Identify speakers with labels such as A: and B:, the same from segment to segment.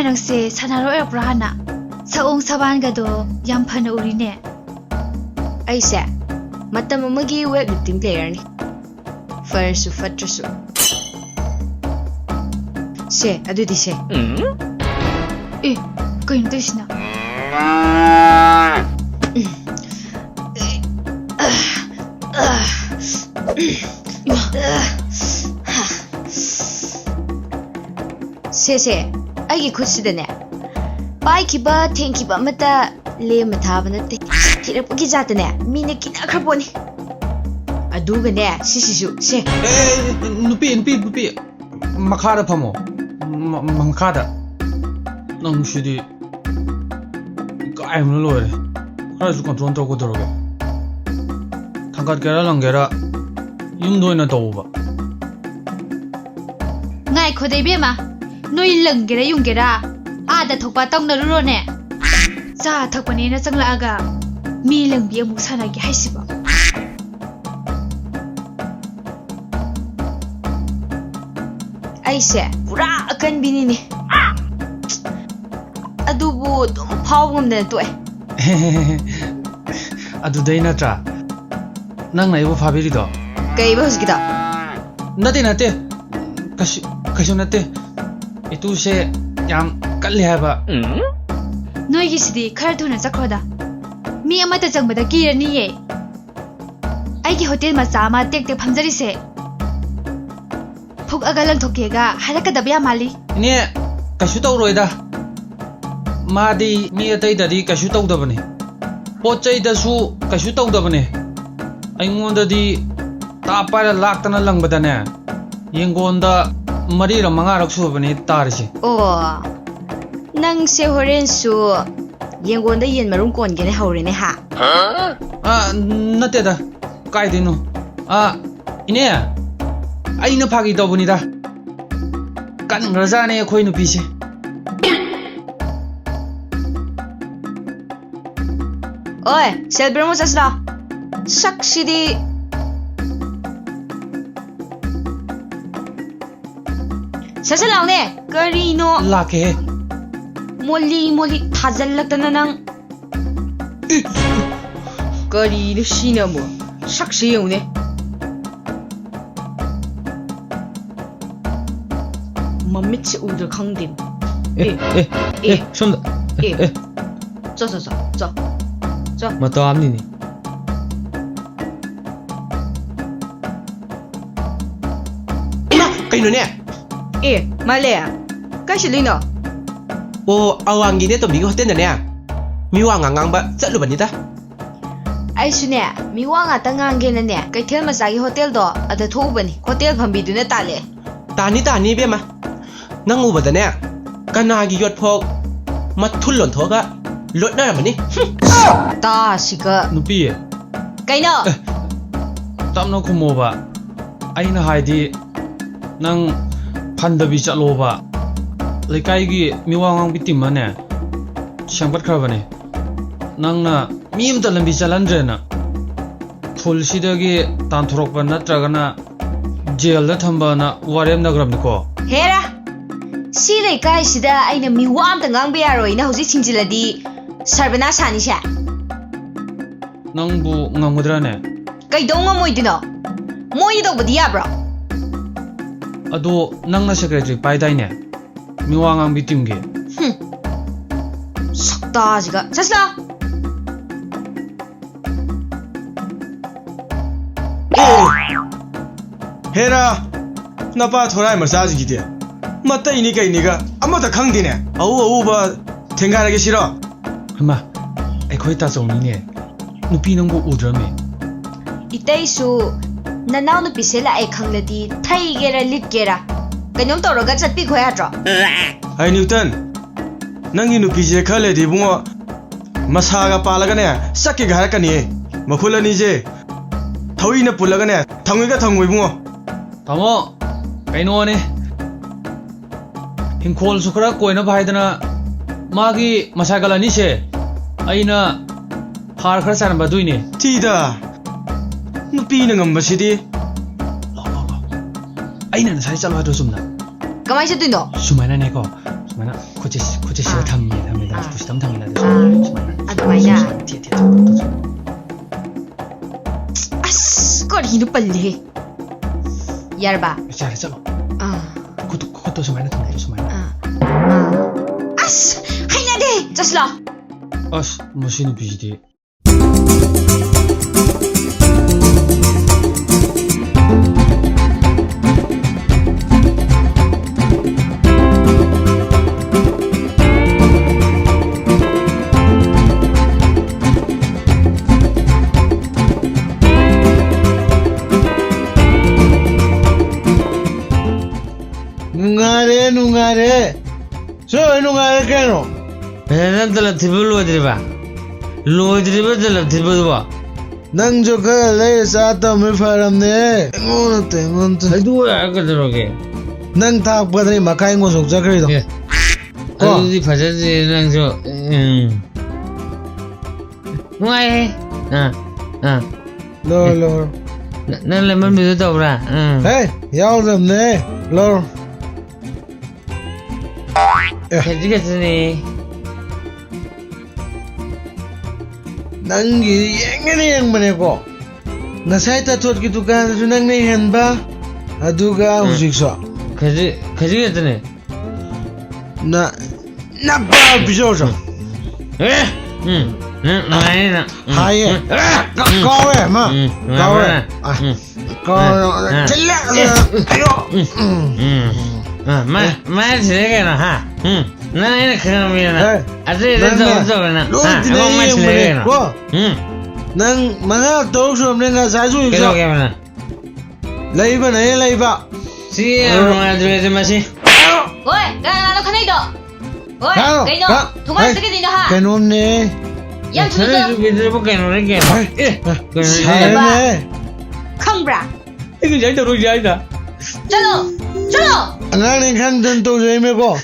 A: ꯅꯪꯁꯦ ꯁꯥꯟꯅꯔꯣꯏꯔꯛꯄ꯭ꯔꯥ ꯍꯥꯟꯅ ꯁꯑꯣꯡ ꯁꯕꯥꯟꯒꯗꯣ ꯌꯥꯝ ꯐꯅ ꯎꯔꯤꯅꯦ
B: ꯑꯩꯁꯦ ꯃꯇꯝ ꯑꯃꯒꯤ ꯋꯦꯠ ꯂꯤꯐꯇꯤꯡ ꯄ꯭ꯂꯦꯌꯔꯅꯤ ꯐꯔꯁꯨ ꯐꯠꯇ꯭ꯔꯁꯨ ꯁꯦ ꯑꯗꯨꯗꯤ ꯁꯦ
A: ꯑꯦ ꯀꯩꯅꯣ ꯇꯧꯏꯁꯤꯅ
B: ꯁꯦ ꯑꯩꯒꯤ ꯈꯨꯠꯁꯤꯗꯅꯦ ꯄꯥꯏꯈꯤꯕ ꯊꯦꯡꯈꯤꯕ ꯑꯃꯠꯇ ꯂꯦꯝꯃ ꯊꯥꯕ ꯅꯠꯇꯦ ꯊꯤꯔꯛꯄꯒꯤ ꯖꯥꯠꯇꯅꯦ ꯃꯤꯅ ꯀꯤꯅꯈ꯭ꯔꯄꯣꯠꯅꯤ ꯑꯗꯨꯒꯅꯦ ꯁꯤꯁꯤꯁꯨ ꯁꯦ
C: ꯅꯨꯄꯤ ꯃꯈꯥꯗ ꯐꯝꯃꯣ ꯃꯈꯥꯗ ꯅꯪꯁꯤꯗꯤ ꯏꯀꯥꯏꯕꯅ ꯂꯣꯏꯔꯦ ꯈꯔꯁꯨ ꯀꯟꯇ꯭ꯔꯣꯜ ꯇꯧꯒꯗꯧꯔꯒꯦ ꯊꯥꯡꯒꯠꯀꯦꯔꯥ ꯂꯪꯒꯦꯔꯥ ꯌꯨꯝꯗ ꯑꯣꯏꯅ ꯇꯧꯕ
A: ꯉꯥꯏꯈꯣꯗ ꯏꯕꯦꯝꯃ ꯅꯣꯏ ꯂꯪꯒꯦꯔꯥ ꯌꯨꯡꯒꯦꯔꯥ ꯑꯥꯗ ꯊꯣꯛꯄ ꯇꯧꯅꯔꯨꯔꯣꯅꯦ ꯆꯥ ꯊꯛꯄꯅꯦꯅ ꯆꯪꯂꯛꯑꯒ ꯃꯤ ꯂꯪꯕꯤ ꯑꯃꯨꯛ ꯁꯥꯟꯅꯒꯦ ꯍꯥꯏꯁꯤꯕ
B: ꯑꯩꯁꯦ ꯄꯨꯔꯥ ꯑꯀꯟꯕꯤꯅꯤꯅꯦ ꯑꯗꯨꯕꯨ ꯑꯗꯨꯝ ꯐꯥꯎꯕ ꯉꯝꯗꯅ ꯇꯣꯛꯑꯦ
C: ꯑꯗꯨꯗꯩ ꯅꯠꯇ꯭ꯔꯥ ꯅꯪꯅ ꯑꯩꯕꯨ ꯐꯥꯕꯤꯔꯤꯗꯣ
B: ꯀꯩꯕ ꯍꯧꯖꯤꯛꯀꯤꯗꯣ
C: ꯅꯠꯇꯦ ꯀꯩꯁꯨ ꯅꯠꯇꯦ ꯏꯇꯨꯁꯦ ꯌꯥꯝ ꯀꯜꯂꯦ ꯍꯥꯏꯕ
A: ꯅꯣꯏꯒꯤꯁꯤꯗꯤ ꯈꯔ ꯊꯨꯅ ꯆꯠꯈ꯭ꯔꯣꯗ ꯃꯤ ꯑꯃꯠꯇ ꯆꯪꯕꯗ ꯀꯤꯔꯅꯤꯌꯦ ꯑꯩꯒꯤ ꯍꯣꯇꯦꯜ ꯃꯆꯥ ꯑꯃ ꯇꯦꯛ ꯐꯝꯖꯔꯤꯁꯦ ꯊꯣꯛꯑꯒ ꯂꯪꯊꯣꯛꯀꯦꯒ ꯍꯥꯏꯔꯛꯀꯗꯕ ꯌꯥꯝ ꯃꯥꯜꯂꯤ
C: ꯏꯅꯦ ꯀꯩꯁꯨ ꯇꯧꯔꯣꯏꯗ 마디 미어테이다디 까슈 떠우다버네 뽀째이다수 까슈 떠우다버네 아잉원다디 따빠라 락다나 랑바다네 yengonda marira mangarak subani tarisi
B: oh nang se horen su yengonda yen marum kon gene haurene ha
C: nateda kaidino ine aina phagi tobunida kan ngrajane khoi nu pise
B: oi selbromo sasla sakshidi Sasalawne, karino
C: lake
B: Moli thajallakna nang Karino sinamo sakshi yone Mamit se udra khangdin
C: sonda
B: zo
C: mato amni ni
D: kaino ne
B: Malaya Kashilino
D: o awangi ne to mi hotel ne mi wa ngang ba chatlu banita
B: ai sune mi wa nga ta ngange na ne kaithel masagi hotel do ada thobani hotel phambi du na tale
D: tani be ma nang u bada ne kana gi yot phok mathul lon thoga lotna ramani
B: ta sika
C: nupi
B: kaino
C: tamno khumoba aina haidi nang 판더비 짤로바 레카이기 미왕왕 비팀마네 샹받크라바네 낭나 미임다 람비 짤란드레나 풀시더기 단토록바 나트라가나 제일다 탐바나 와렘나 그럽니코
B: 헤라 시 레카이시다 아이나 미와암다 ngang yaroina hojik sinjiladi sarvana sanisha
C: 낭부 ngamud라네
B: kaidonga moidino moido bodi yabro
C: अदो नंगना secretary पाइदाइने मिवांगांग बिटिमगे
B: सक्ताजिगा ससला
E: हेरा नपा थोराय मसाज गिदे मत्तै नि कैनिगा अमता खंगदिने औ बा थेंगारगे सिरो
C: हमा एखोइ ताचौनिने नुपि नंगो उद्रमे
B: इतैसु ननाव नु पिसेला ए खंगलदी थैगेरा लिटगेरा कन्योम तौरगा चटपी खोयाद्रो
E: हाय न्यूटन नंगी नु पिजे खलेदि बुंगो मसागा पालगने सक्के घारकनी मखुलनी जे थौइना पुलगने थंगैगा थंगोइ बुंगो
C: तामो कैनोने हिंखोल सुखरा कोइना भाइदना मागी मसागलानी से अइना हार खरा सान बदुइने
E: तीदा नुपी न ngambasidi
C: aina na sai chalwa do sumna
B: kamai se tuino
C: sumaina ne ko 수마나 코치씨가 담니다. 부시담 담니다.
B: Adumaya.
C: 티에.
B: As, korino pali. Yarba.
C: 잘했어.
B: Ah.
C: 그것도 수마나 담니다.
B: As, hainade. Jasla.
C: 아씨, 머신은 비지디.
F: Nungare. So, nungare kano?
G: Beneran telah tiba lu telah tiba dua.
F: Nang joka lay sa ato mi faram ne. Ngon.
G: Aduh, aku teroge.
F: Nang tak padri makai ngosok jakri do.
G: Aduh, di pasar di langsung. Ngai.
F: Lor.
G: Nang lemon bisu tahu lah.
F: Hey, yaw dam ne. Lor.
G: Kaji sini.
F: Nangi yang mana ko? Nasai ta tot ki dukan su nang nei hen ba. Aduga husik so.
G: Kaji sini.
F: Na ba biso so.
G: Ngai na.
F: Hai. Kawe ma. Kawe. Kawe. Cella. Ayo.
G: Mana sini kan ha? Nah ini kami na. Ada itu na.
F: Lo dinai yang mana ko? Nang mga tawag so amne nga sa su
G: Kaya
F: so.
G: mana?
F: Laiba na laiba.
G: Si mga dito masih.
B: Oi, ganano kanay do? Oi, kaino. Tumas sige din ha.
F: Kanon ne.
B: Yan
G: Saya
B: chudo.
G: juga bukan orang kaya.
F: Sai ne.
B: Khangbra.
C: 이거 잘 들어 잘다.
B: Chalo.
F: Angang ni khang den to jai me ko.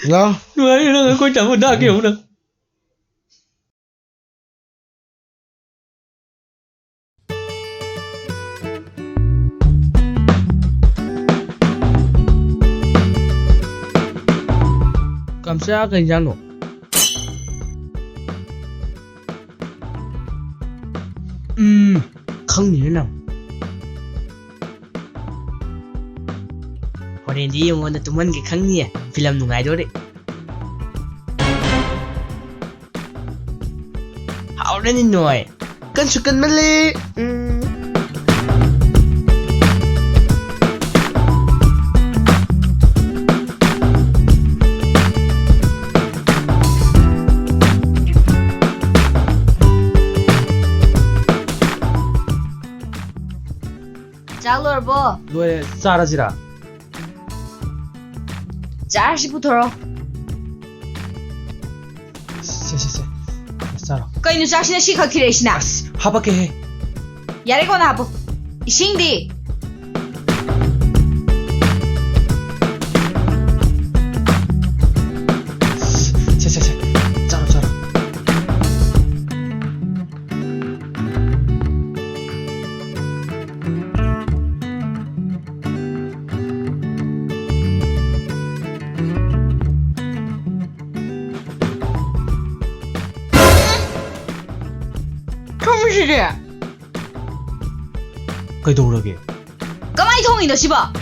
F: Lo.
C: 누가 거 잘못 다 깨우나.
G: Kamsa kencang no. Không nhớ nào. Hồi đi yung na tuman cái khang niya. Film nung idol đấy. Hảo đến nhìn nồi.
F: Kan su kan mali.
B: Jalor bo.
C: 너의 싸라지라.
B: Jarsi putoro.
C: 쎄. 싸라.
B: Kaino jarsi na shikha kireshina.
C: 하밖에 해.
B: Yare ko na hapo. Isingdi.
C: 쎄. 짜라.
B: Kamushire.
C: 그래도 오르게.
B: Kamai thongi do shiba.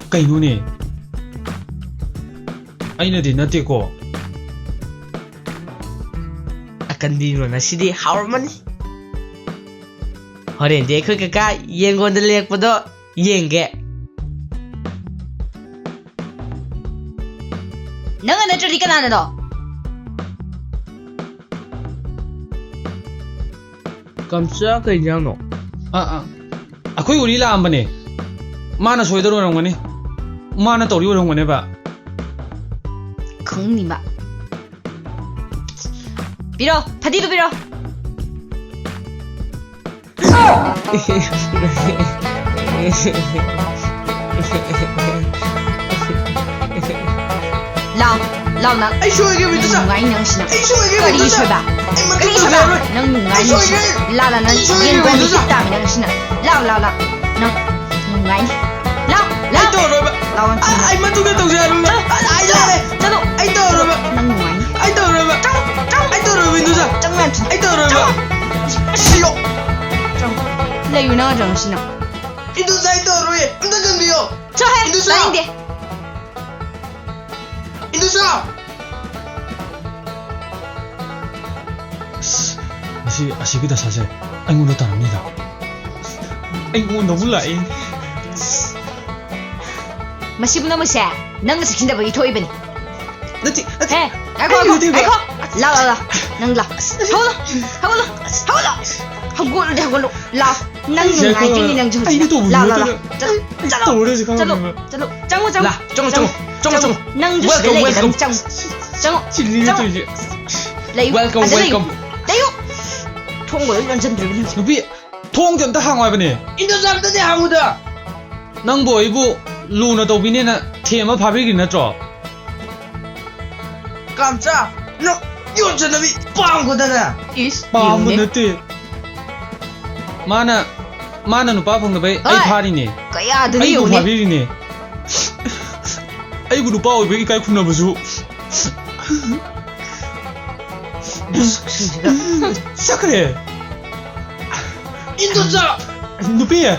C: 그이노니. 아이네디 나티고.
G: Akan di mana sih di Harmon? Hari dia ke kakak yang kau lihat pada yang ke.
B: Nanga na chali kana na do.
G: Kamsa kencang no.
C: 아코이 우리 라암바네. 마나 소이더로 오는 거니. 마나 또리 오는 거네 봐.
B: Khang ni ma. Biro, phadido biro. Lao na.
F: Ai so ge mi ta sa.
B: Ngai nang sina.
F: Ai so ge
B: Kali
F: mi ta sa.
B: shoy ba. Kali shoy ba. Nang ngai nang sina. La la nang yen gwan ni ta mi nang sina. Lao. Nang ngai. Lao.
F: Ai to ro ba.
B: lao ăn chung
E: ai mà tôi cái tàu xe luôn mà ai ra đây
B: chalo
E: ai tàu rồi mà
B: nang ngoài
E: ai tàu rồi mà ai tàu rồi mình tôi sao
B: chẳng làm chung
E: ai tàu rồi mà xíu
B: chẳng lấy yêu nào chẳng xin nào
E: itu saya tàu rồi itu cần điều
B: cho hết
E: Itu sao?
B: đánh đi
E: itu sao
C: 아시기다 사세 anh 따릅니다 너무 lại
B: masibu na mo siya nang nasiksinda ba ito ibani
E: નથી
B: Hey, ako. La. Nang la. Hagul. La. Nang ngai kini nang jong. La. Chalo. Chango.
E: là trong
B: Nang jong
E: Welcome,
B: lagi
E: welcome.
B: Chango.
C: welcome
B: Layo. 통고 이런 점들 그냥.
C: 누비 통전다 항와이버니
E: itu sao tôi đi hàng được
C: 낭보 이부 루나 도비네나 테마 파비기 나죠
E: cảm sao nó yêu cho nó bị bang của ta nè
B: Is.
C: 빠문 너띠 마나 누빠 봉나 베이 아이 파리니
B: Kaya dun
C: 아이고
B: yun.
C: 파비리니 아이고 누빠 왜 이까이 쿵나 보수 시작해
E: itu sao
C: 누비야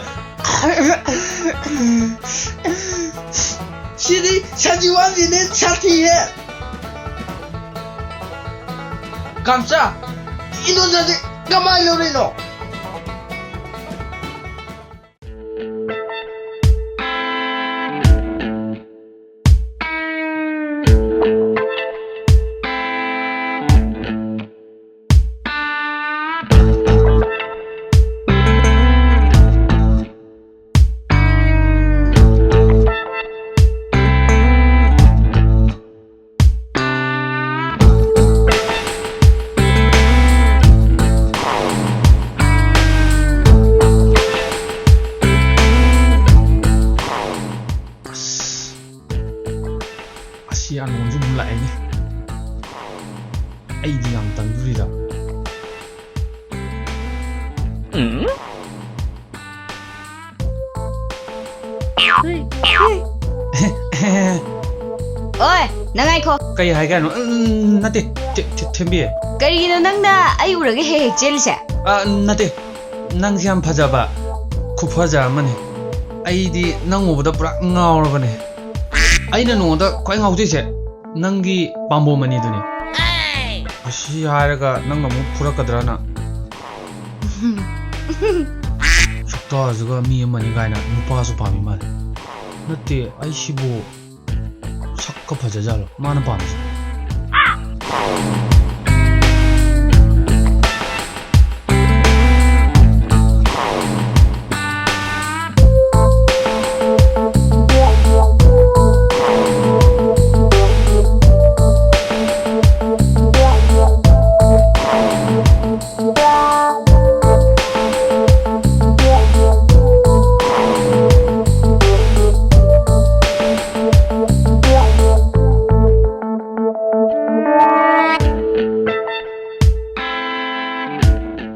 E: sini sanjiwan ini sati ya cảm sao itu jadi kamay lo rin oh
C: 아시 안 온지 몰라이니 아이디 양땅 누리다
B: Oi, nangai ko.
C: 까이 하이가노 나띠 템비에
B: Karigino nang na ay urage hehek jelsa.
C: 아 나띠 낭시 한 파자바 쿠파자 마네 아이디 낭오보다 뿌라 ngaurabane 아이나 농어다 과잉 하우지세 낭기 밤보머니드니 아시 하라가 낭 너무 부락가더라나 식도아즈가 미엄마니 가이나 누파가서 밤이 말 나띠 아이시보 삭급하자잘 많은 밤이지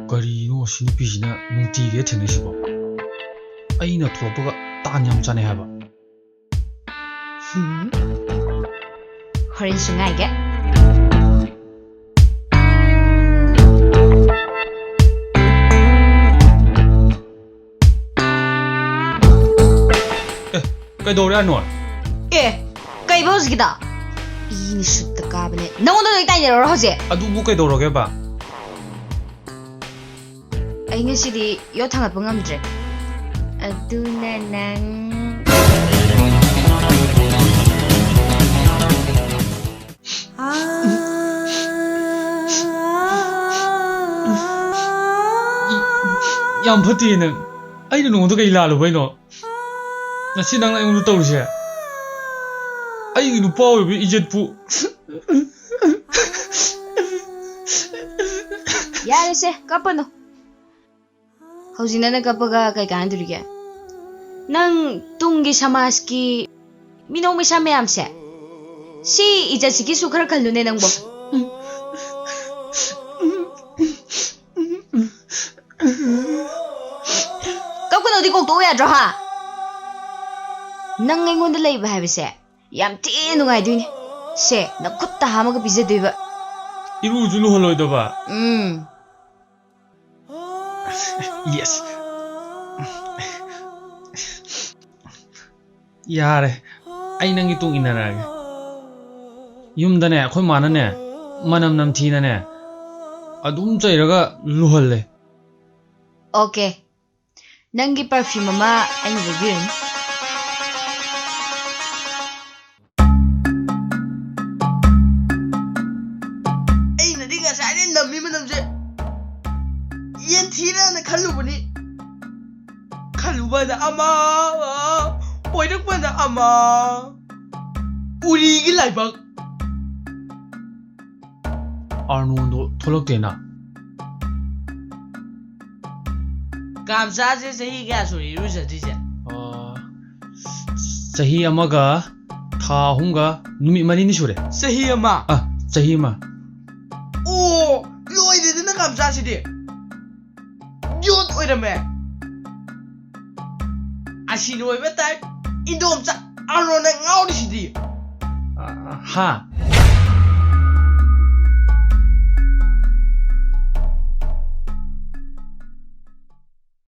C: 그리노 신비지나 뭉티게 되네시고 아이나 투어버가 따냠자네 해봐
B: Horin sungai ge.
C: 그래도 우리 안 놓아
B: Eh, kay boss kita. Ini shoot ka bane. Nang uno tay ni ro hoje.
C: 아 누구 그래도 해봐
B: Ay ngasi yo thangat bangamdre. Aduna nang
C: 양파티는 아이는 농도가 일하러 보이노 나 신랑 아이는 떠오르세 아이는 빠워 왜 이제 부
B: yarese kapano. Hojina na kapaga kay kandurige. Nang tunggi samas ki minong misame amse. Si ijasiki sukar kalune nang bo. Kau kan odi kok tuh ya Joha. ꯅꯪ ꯑꯩꯉꯣꯟꯗ ꯂꯩꯕ ꯍꯥꯏꯕꯁꯦ ꯌꯥꯝ ꯊꯤꯅ ꯅꯨꯡꯉꯥꯏꯗꯣꯏꯅꯦ ꯁꯦ ꯅꯈꯨꯠꯇ ꯍꯥꯝꯃꯒ ꯄꯤꯖꯗꯣꯏꯕ
C: 이루주 루헐로이더바. 예스. 야래. ꯑꯩ ꯅꯪꯒꯤ ꯇꯨꯡ 이나라게. ꯌꯨꯝꯗꯅꯦ ꯑꯩꯈꯣꯏ ꯃꯥꯅꯅꯦ ꯃꯅꯝ ꯅꯝꯊꯤꯅꯅꯦ ꯑꯗꯨꯝ ꯆꯩꯔꯒ ꯂꯨꯍꯜꯂꯦ.
B: ꯑꯣꯀꯦ ꯅꯪꯒꯤ ꯄꯔꯐ꯭ꯌꯨꯝ ꯑꯃ ꯑꯩꯅ ꯂꯩꯕꯤꯔꯅꯤ.
D: ꯑꯩꯅꯗꯤ ꯉꯁꯥꯏꯗꯩ ꯅꯝꯃꯤ ꯃꯅꯝꯁꯦ ꯌꯦꯟꯊꯤꯔꯅ ꯈꯜꯂꯨꯕꯅꯤ. ꯈꯜꯂꯨꯕꯗ ꯑꯃ ꯑꯣꯏꯔꯛꯄꯗ ꯑꯃ 우리ꯒꯤ ꯂꯥꯏꯕꯛ.
C: 아르노도 ꯊꯣꯛꯂꯛꯇꯦꯅ.
D: ꯀꯥꯝꯆꯥꯁꯦ ꯆꯍꯤ ꯀꯌꯥ ꯁꯨꯔꯦ 이루ꯖꯗ꯭ꯔꯤꯁꯦ?
C: ꯆꯍꯤ ꯑꯃꯒ ꯊꯥ ꯑꯍꯨꯝꯒ ꯅꯨꯃꯤꯠ ꯃꯔꯤꯅꯤ ꯁꯨꯔꯦ.
D: ꯆꯍꯤ ꯑꯃ?
C: ꯆꯍꯤ ꯑꯃ.
D: ꯑꯣ ꯂꯣꯏꯔꯦꯗꯅ ꯀꯥꯝꯆꯥꯁꯤꯗꯤ. ꯌꯣꯠ ꯑꯣꯏꯔꯝꯃꯦ. ꯑꯁꯤ ꯂꯣꯏꯕ ꯇꯥꯏꯞ ꯏꯟꯗꯣꯝꯆꯥ ꯑꯥꯔꯣꯅ ꯉꯥꯎꯔꯤꯁꯤꯗꯤ.
C: ꯍꯥ